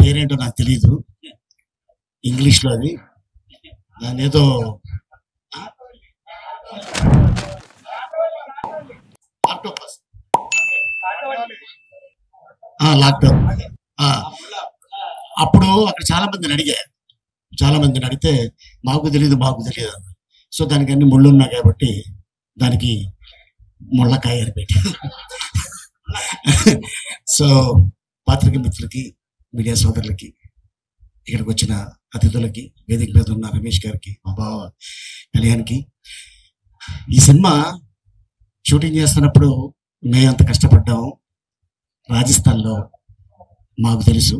పేరేంటో నాకు తెలియదు, ఇంగ్లీష్లో అది. దాని ఏదో ఆక్టోపస్, లాక్డౌన్. అప్పుడు అక్కడ చాలా మందిని అడిగితే మాకు తెలియదు అన్న. సో దానికి అన్ని ముళ్ళు ఉన్నాయి కాబట్టి దానికి ముళ్ళకాయ అని పెట్టి. సో పాత్రిక మిత్రులకి, మీడియా సోదరులకి, ఇక్కడికి వచ్చిన అతిథులకి, వేదిక మీద ఉన్న రమేష్ గారికి, మా బావ కళ్యాణ్కి, ఈ సినిమా షూటింగ్ చేస్తున్నప్పుడు మేము అంత కష్టపడ్డాము రాజస్థాన్లో మాకు తెలుసు.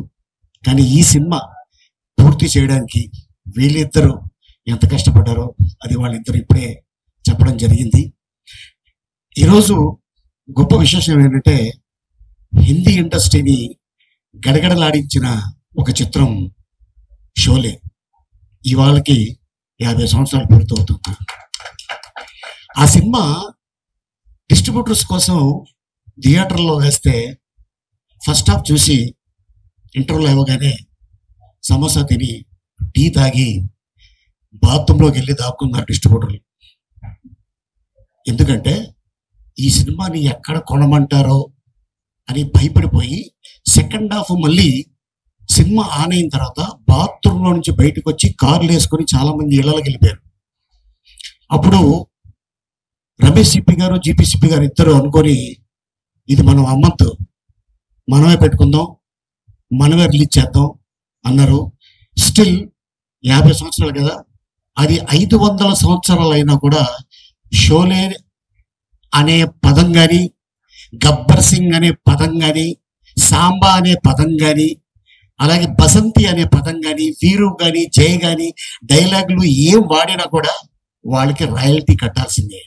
కానీ ఈ సినిమా పూర్తి చేయడానికి వీళ్ళిద్దరూ ఎంత కష్టపడ్డారో అది వాళ్ళిద్దరు ఇప్పుడే చెప్పడం జరిగింది. ఈరోజు గొప్ప విశేషం ఏంటంటే, హిందీ ఇండస్ట్రీని గడగడలాడించిన ఒక చిత్రం షోలే ఇవాళకి 50 సంవత్సరాలు పూర్తవుతుంది. ఆ సినిమా డిస్ట్రిబ్యూటర్స్ కోసం థియేటర్లో వేస్తే ఫస్ట్ హాఫ్ చూసి ఇంటర్వ్యూలో ఇవ్వగానే సమోసా తిని టీ తాగి బాత్రూంలోకి వెళ్ళి దాక్కున్నారు డిస్ట్రిబ్యూటర్లు. ఎందుకంటే ఈ సినిమాని ఎక్కడ కొనమంటారో అని భయపడిపోయి సెకండ్ హాఫ్ మళ్ళీ సినిమా ఆన్ అయిన తర్వాత బాత్రూంలో నుంచి బయటకు వచ్చి కార్లు వేసుకొని చాలా మంది ఇళ్లలోకి వెళ్ళిపోయారు. అప్పుడు రమేష్ సిప్పి గారు, జీపీ సిప్పి గారు ఇద్దరు అనుకొని, ఇది మనం అమ్మద్దు, మనమే పెట్టుకుందాం, మనమే రిలీజ్ చేద్దాం అన్నారు. స్టిల్ 50 సంవత్సరాలు కదా, అది 500 సంవత్సరాలు అయినా కూడా షోలే అనే పదం కానీ, గబ్బర్ సింగ్ అనే పదం కానీ, సాంబా అనే పదం కానీ, అలాగే బసంతి అనే పదం కానీ, వీరు కానీ, జయ కానీ డైలాగులు ఏం వాడినా కూడా వాళ్ళకి రాయల్టీ కట్టాల్సిందే.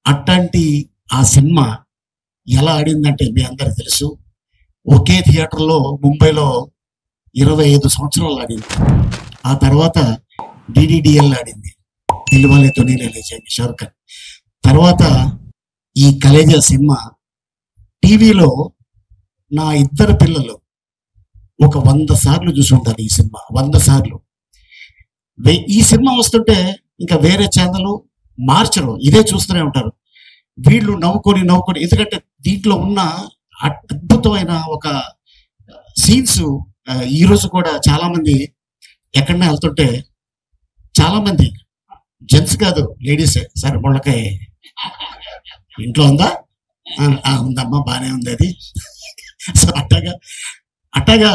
అట్లాంటి ఆ సినిమా ఎలా ఆడిందంటే మీ అందరికి తెలుసు. ఒకే థియేటర్లో ముంబైలో 25 సంవత్సరాలు ఆడింది. ఆ తర్వాత డిడిడిఎల్ ఆడింది, దిల్వాలే దునియా లే జాయేంగే షారుఖ్ ఖాన్. తర్వాత ఈ కలేజా సినిమా టీవీలో నా ఇద్దరు పిల్లలు ఒక 100 సార్లు చూసి ఉంటారు. ఈ సినిమా 100 సార్లు. ఈ సినిమా వస్తుంటే ఇంకా వేరే ఛానల్ మార్చరు, ఇదే చూస్తూనే ఉంటారు. వీళ్ళు నవ్వుకొని ఎందుకంటే దీంట్లో ఉన్న అద్భుతమైన ఒక సీన్స్ ఈరోజు కూడా చాలా మంది ఎక్కడన్నా వెళ్తుంటే చాలా మంది జెంట్స్ కాదు, లేడీసే, సరే ముళ్ళకాయ ఇంట్లో ఉందా, ఉందమ్మా, బాగానే ఉంది అది. సో అట్టాగా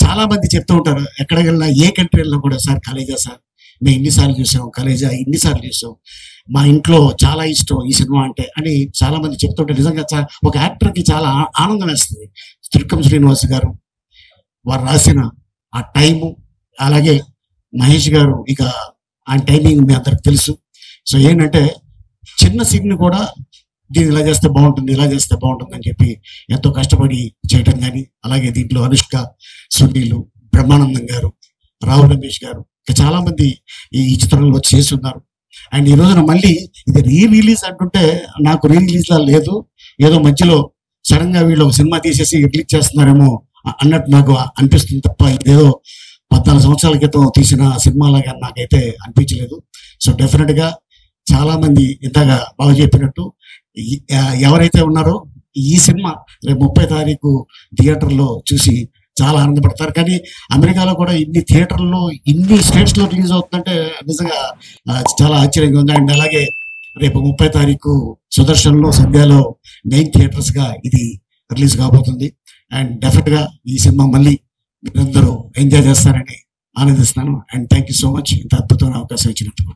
చాలా మంది చెప్తూ ఉంటారు. ఎక్కడికి వెళ్ళినా, ఏ కంట్రీ వెళ్ళినా కూడా, సార్ కలేజా సార్ మేము ఇన్నిసార్లు చూసాం, కలేజా ఇన్నిసార్లు చూసాం, మా ఇంట్లో చాలా ఇష్టం ఈ సినిమా అంటే అని చాలా మంది చెప్తుంటే నిజంగా ఒక యాక్టర్కి చాలా ఆనందం వేస్తుంది. త్రివిక్రమ్ శ్రీనివాస్ గారు వారు రాసిన ఆ టైము, అలాగే మహేష్ గారు ఇక ఆయన టైమింగ్ మీ అందరికి తెలుసు. సో ఏంటంటే చిన్న సీన్ని కూడా దీన్ని ఇలా చేస్తే బాగుంటుంది, ఇలా చేస్తే బాగుంటుంది అని చెప్పి ఎంతో కష్టపడి చేయటం కానీ, అలాగే దీంట్లో అనుష్క, సునీలు, బ్రహ్మానందం గారు, రావు రమేష్ గారు, ఇంకా చాలా మంది ఈ చిత్రంలో చేసి ఉన్నారు. అండ్ ఈ రోజున మళ్ళీ ఇది రిలీజ్ అంటుంటే నాకు రిలీజ్ లా లేదు, ఏదో మధ్యలో సడన్ గా వీళ్ళు ఒక సినిమా తీసేసి రిలీజ్ చేస్తున్నారేమో అన్నట్టు నాకు అనిపిస్తుంది తప్ప ఇదేదో 14 సంవత్సరాల క్రితం తీసిన సినిమాలాగా నాకైతే అనిపించలేదు. సో డెఫినెట్ గా చాలా మంది ఇంతగా బాగా చెప్పినట్టు ఎవరైతే ఉన్నారో ఈ సినిమా రేపు 30 తారీఖు థియేటర్లో చూసి చాలా ఆనందపడతారు. కానీ అమెరికాలో కూడా ఇన్ని థియేటర్లో, ఇన్ని స్టేట్స్లో రిలీజ్ అవుతుందంటే నిజంగా చాలా ఆశ్చర్యంగా ఉంది. అండ్ అలాగే రేపు 30 తారీఖు సుదర్శన్లో, సంధ్యాలో 9 థియేటర్స్గా ఇది రిలీజ్ కాబోతుంది. అండ్ డెఫినెట్గా ఈ సినిమా మళ్ళీ మీరందరూ ఎంజాయ్ చేస్తారని ఆనందిస్తున్నాను. And thank you so much ఇంత అద్భుతమైన అవకాశం ఇచ్చినందుకు.